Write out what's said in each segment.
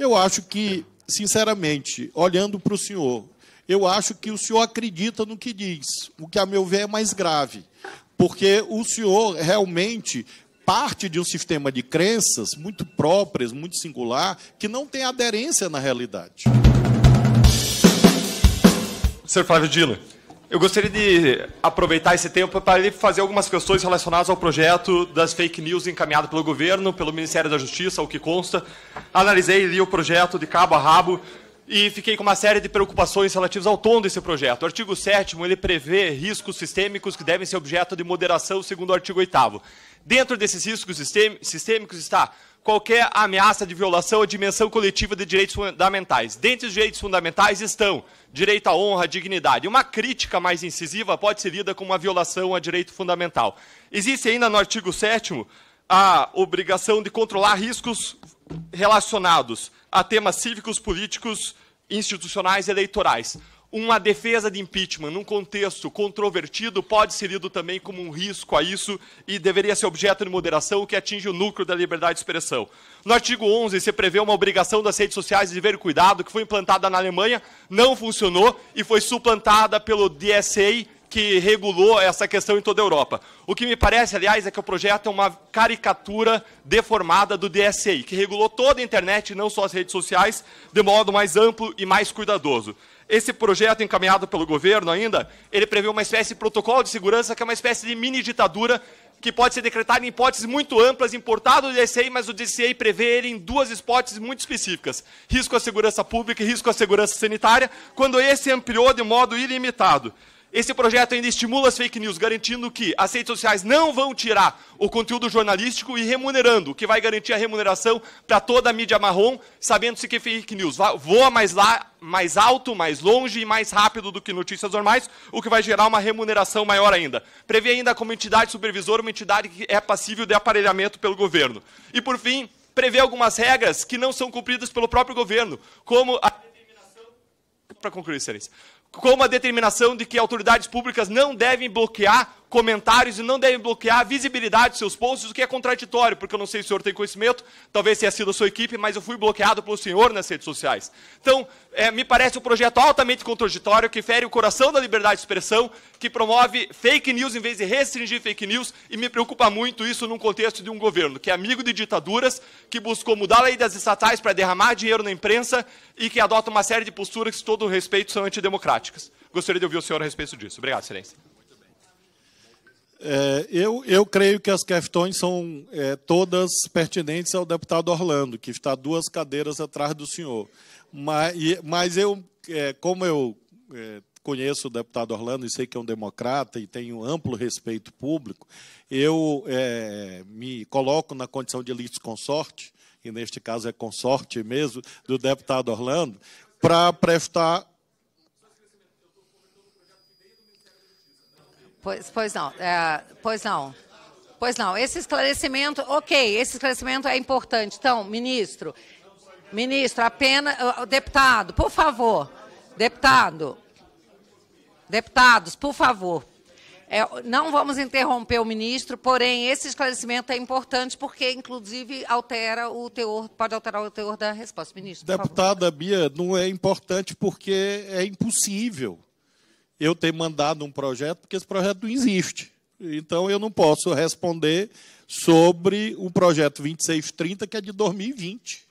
Eu acho que, sinceramente, olhando para o senhor, eu acho que o senhor acredita no que diz, o que, a meu ver, é mais grave, porque o senhor realmente parte de um sistema de crenças muito próprias, muito singular, que não tem aderência na realidade. Sr. Flávio Dino, eu gostaria de aproveitar esse tempo para lhe fazer algumas questões relacionadas ao projeto das fake news encaminhado pelo governo, pelo Ministério da Justiça, o que consta. Analisei e li o projeto de cabo a rabo e fiquei com uma série de preocupações relativas ao tom desse projeto. O artigo 7º, ele prevê riscos sistêmicos que devem ser objeto de moderação, segundo o artigo 8º. Dentro desses riscos sistêmicos está qualquer ameaça de violação à dimensão coletiva de direitos fundamentais. Dentre os direitos fundamentais estão direito à honra, à dignidade. Uma crítica mais incisiva pode ser lida como uma violação a direito fundamental. Existe ainda no artigo 7º a obrigação de controlar riscos relacionados a temas cívicos, políticos, institucionais e eleitorais. Uma defesa de impeachment num contexto controvertido pode ser lido também como um risco a isso e deveria ser objeto de moderação, que atinge o núcleo da liberdade de expressão. No artigo 11, se prevê uma obrigação das redes sociais de dever cuidado, que foi implantada na Alemanha, não funcionou e foi suplantada pelo DSA, que regulou essa questão em toda a Europa. O que me parece, aliás, é que o projeto é uma caricatura deformada do DSA, que regulou toda a internet, e não só as redes sociais, de modo mais amplo e mais cuidadoso. Esse projeto encaminhado pelo governo ainda, ele prevê uma espécie de protocolo de segurança, que é uma espécie de mini-ditadura, que pode ser decretada em hipóteses muito amplas, importado do DSA, mas o DSA prevê ele em duas hipóteses muito específicas. Risco à segurança pública e risco à segurança sanitária, quando esse ampliou de modo ilimitado. Esse projeto ainda estimula as fake news, garantindo que as redes sociais não vão tirar o conteúdo jornalístico e remunerando, o que vai garantir a remuneração para toda a mídia marrom, sabendo-se que fake news voa mais alto, mais longe e mais rápido do que notícias normais, o que vai gerar uma remuneração maior ainda. Prevê ainda como entidade supervisora uma entidade que é passível de aparelhamento pelo governo. E, por fim, prevê algumas regras que não são cumpridas pelo próprio governo, como a determinação... Para concluir, excelência. Como a determinação de que autoridades públicas não devem bloquear comentários e não devem bloquear a visibilidade de seus posts, o que é contraditório, porque eu não sei se o senhor tem conhecimento, talvez tenha sido a sua equipe, mas eu fui bloqueado pelo senhor nas redes sociais. Então, me parece um projeto altamente contraditório, que fere o coração da liberdade de expressão, que promove fake news em vez de restringir fake news, e me preocupa muito isso num contexto de um governo que é amigo de ditaduras, que buscou mudar a lei das estatais para derramar dinheiro na imprensa e que adota uma série de posturas que, com todo o respeito, são antidemocráticas. Gostaria de ouvir o senhor a respeito disso. Obrigado, excelência. Eu creio que as questões são todas pertinentes ao deputado Orlando, que está 2 cadeiras atrás do senhor. Mas eu, como eu conheço o deputado Orlando e sei que é um democrata e tenho amplo respeito público, eu me coloco na condição de litisconsorte, e neste caso é consorte mesmo, do deputado Orlando, para prestar... Pois não. Esse esclarecimento, ok, esse esclarecimento é importante. Então, ministro, apenas, deputado, por favor, deputados, por favor, não vamos interromper o ministro, porém, esse esclarecimento é importante porque, inclusive, pode alterar o teor da resposta. Ministro, por Deputada Bia, não é importante porque é impossível eu ter mandado um projeto, porque esse projeto não existe. Então, eu não posso responder sobre o projeto 2630, que é de 2020,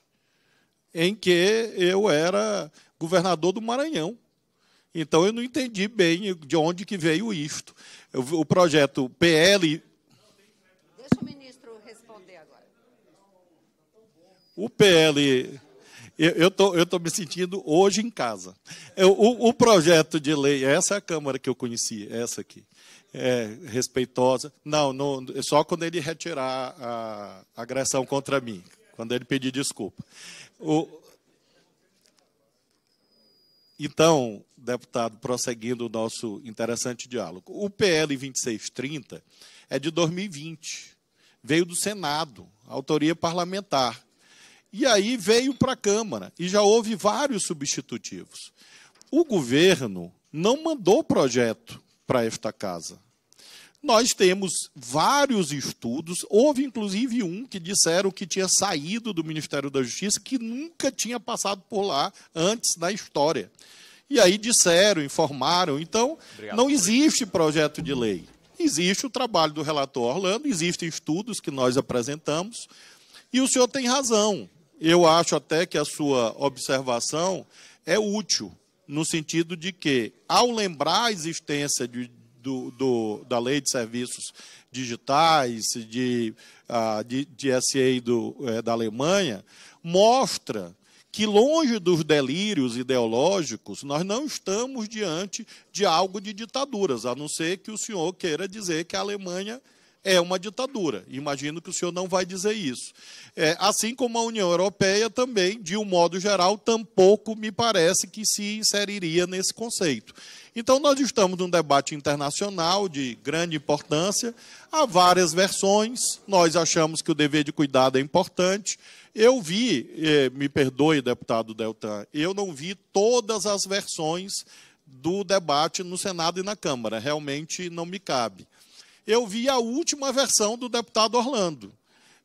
em que eu era governador do Maranhão. Então, eu não entendi bem de onde que veio isto. O projeto PL... Deixa o ministro responder agora. O PL... Eu estou me sentindo hoje em casa. O projeto de lei, essa é a Câmara que eu conheci, essa aqui, respeitosa. Não, só quando ele retirar a agressão contra mim, quando ele pedir desculpa. Então, deputado, prosseguindo o nosso interessante diálogo, o PL 2630 é de 2020, veio do Senado, autoria parlamentar. E aí veio para a Câmara, e já houve vários substitutivos. O governo não mandou projeto para esta casa. Nós temos vários estudos, houve inclusive um que disseram que tinha saído do Ministério da Justiça, que nunca tinha passado por lá antes na história. E aí disseram, informaram. Então, não existe projeto de lei. Existe o trabalho do relator Orlando, existem estudos que nós apresentamos, e o senhor tem razão. Eu acho até que a sua observação é útil, no sentido de que, ao lembrar a existência da Lei de Serviços Digitais, de SA da Alemanha, mostra que, longe dos delírios ideológicos, nós não estamos diante de algo de ditaduras, a não ser que o senhor queira dizer que a Alemanha é uma ditadura. Imagino que o senhor não vai dizer isso. Assim como a União Europeia também, de um modo geral, tampouco me parece que se inseriria nesse conceito. Então, nós estamos num debate internacional de grande importância, há várias versões, nós achamos que o dever de cuidado é importante. Eu vi, me perdoe, deputado Deltan, eu não vi todas as versões do debate no Senado e na Câmara, realmente não me cabe. Eu vi a última versão do deputado Orlando,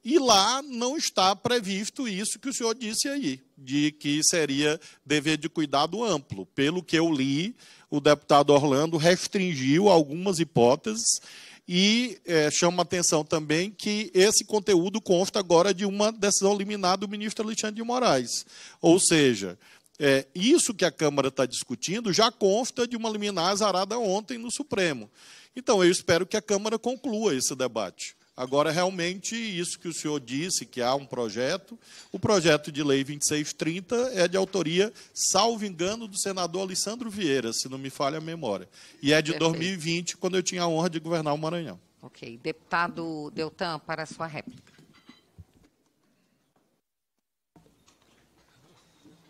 e lá não está previsto isso que o senhor disse aí, de que seria dever de cuidado amplo. Pelo que eu li, o deputado Orlando restringiu algumas hipóteses, e chama a atenção também que esse conteúdo consta agora de uma decisão liminar do ministro Alexandre de Moraes. Ou seja, isso que a Câmara está discutindo já consta de uma liminar azarada ontem no Supremo. Então, eu espero que a Câmara conclua esse debate. Agora, realmente, isso que o senhor disse, que há um projeto, o projeto de lei 2630 é de autoria, salvo engano, do senador Alessandro Vieira, se não me falha a memória. E é de 2020, quando eu tinha a honra de governar o Maranhão. Ok. Deputado Deltan, para a sua réplica.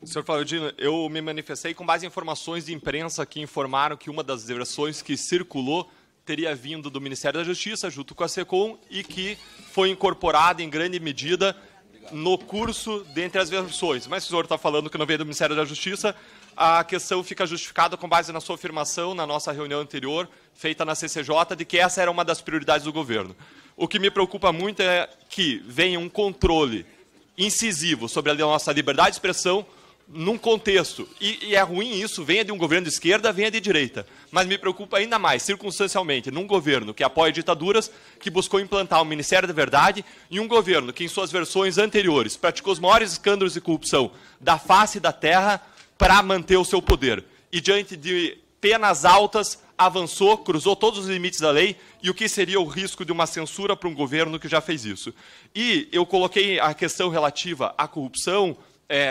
Senhor Flávio Dino, eu me manifestei com base em informações de imprensa que informaram que uma das versões que circulou teria vindo do Ministério da Justiça, junto com a SECOM, e que foi incorporada em grande medida no curso dentre as versões. Mas se o senhor está falando que não veio do Ministério da Justiça, a questão fica justificada com base na sua afirmação, na nossa reunião anterior, feita na CCJ, de que essa era uma das prioridades do governo. O que me preocupa muito é que venha um controle incisivo sobre a nossa liberdade de expressão, num contexto, e é ruim isso, venha de um governo de esquerda, venha de direita, mas me preocupa ainda mais, circunstancialmente, num governo que apoia ditaduras, que buscou implantar o Ministério da Verdade, e um governo que, em suas versões anteriores, praticou os maiores escândalos de corrupção da face da terra para manter o seu poder. E, diante de penas altas, avançou, cruzou todos os limites da lei, e o que seria o risco de uma censura para um governo que já fez isso. E eu coloquei a questão relativa à corrupção,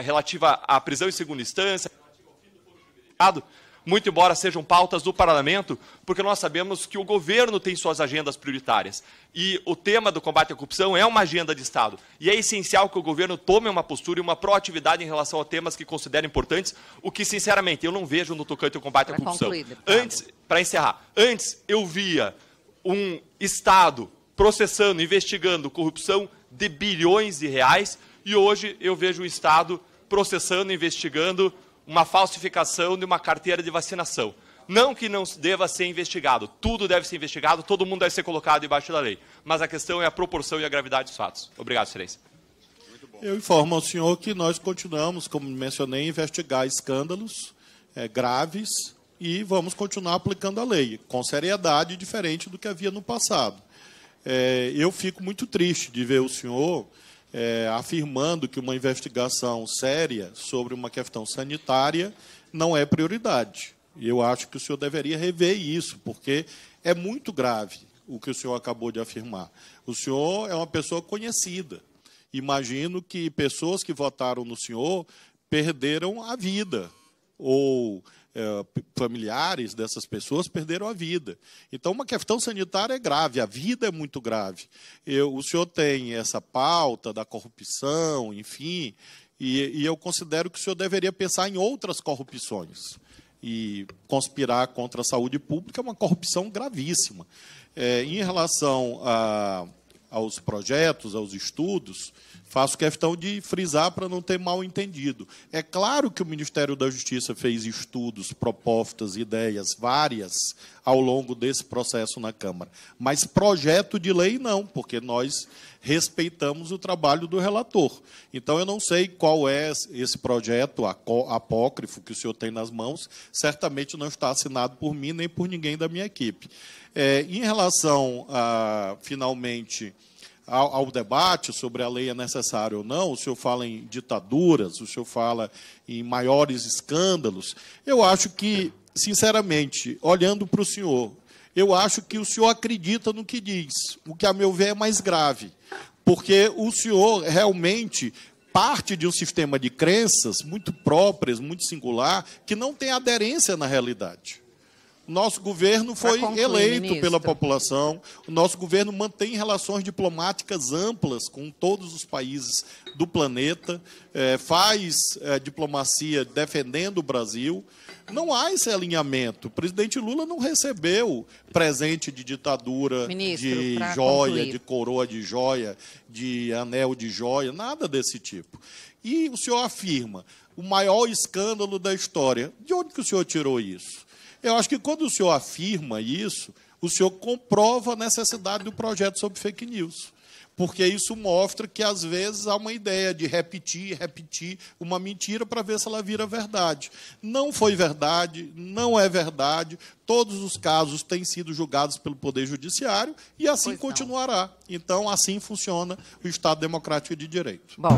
relativa à prisão em segunda instância, muito embora sejam pautas do parlamento, porque nós sabemos que o governo tem suas agendas prioritárias. E o tema do combate à corrupção é uma agenda de Estado. E é essencial que o governo tome uma postura e uma proatividade em relação a temas que considera importantes, o que, sinceramente, eu não vejo no tocante ao combate à corrupção. Para encerrar, antes eu via um Estado processando, investigando corrupção de bilhões de reais, e hoje eu vejo o Estado processando, investigando uma falsificação de uma carteira de vacinação. Não que não deva ser investigado, tudo deve ser investigado, todo mundo deve ser colocado debaixo da lei. Mas a questão é a proporção e a gravidade dos fatos. Obrigado, excelência. Eu informo ao senhor que nós continuamos, como mencionei, a investigar escândalos graves e vamos continuar aplicando a lei, com seriedade diferente do que havia no passado. Eu fico muito triste de ver o senhor afirmando que uma investigação séria sobre uma questão sanitária não é prioridade. E eu acho que o senhor deveria rever isso, porque é muito grave o que o senhor acabou de afirmar. O senhor é uma pessoa conhecida. Imagino que pessoas que votaram no senhor perderam a vida, ou familiares dessas pessoas perderam a vida. Então, uma questão sanitária é grave, a vida é muito grave. O senhor tem essa pauta da corrupção, enfim, e eu considero que o senhor deveria pensar em outras corrupções. E conspirar contra a saúde pública é uma corrupção gravíssima. Em relação aos projetos, aos estudos, faço questão de frisar para não ter mal entendido. É claro que o Ministério da Justiça fez estudos, propostas, ideias várias ao longo desse processo na Câmara. Mas projeto de lei não, porque nós respeitamos o trabalho do relator. Então, eu não sei qual é esse projeto apócrifo que o senhor tem nas mãos, certamente não está assinado por mim nem por ninguém da minha equipe. Em relação, finalmente, ao debate sobre a lei é necessária ou não, o senhor fala em ditaduras, o senhor fala em maiores escândalos. Eu acho que, sinceramente, olhando para o senhor, eu acho que o senhor acredita no que diz, o que, a meu ver, é mais grave, porque o senhor realmente parte de um sistema de crenças muito próprias, muito singular, que não tem aderência na realidade. O nosso governo foi eleito pela população, o nosso governo mantém relações diplomáticas amplas com todos os países do planeta, faz diplomacia defendendo o Brasil. Não há esse alinhamento. O presidente Lula não recebeu presente de ditadura, de joia, de coroa de joia, de anel de joia, nada desse tipo. E o senhor afirma o maior escândalo da história. De onde que o senhor tirou isso? Eu acho que quando o senhor afirma isso, o senhor comprova a necessidade do projeto sobre fake news. Porque isso mostra que, às vezes, há uma ideia de repetir uma mentira para ver se ela vira verdade. Não foi verdade, não é verdade. Todos os casos têm sido julgados pelo Poder Judiciário e assim continuará. Então, assim funciona o Estado Democrático de Direito. Bom.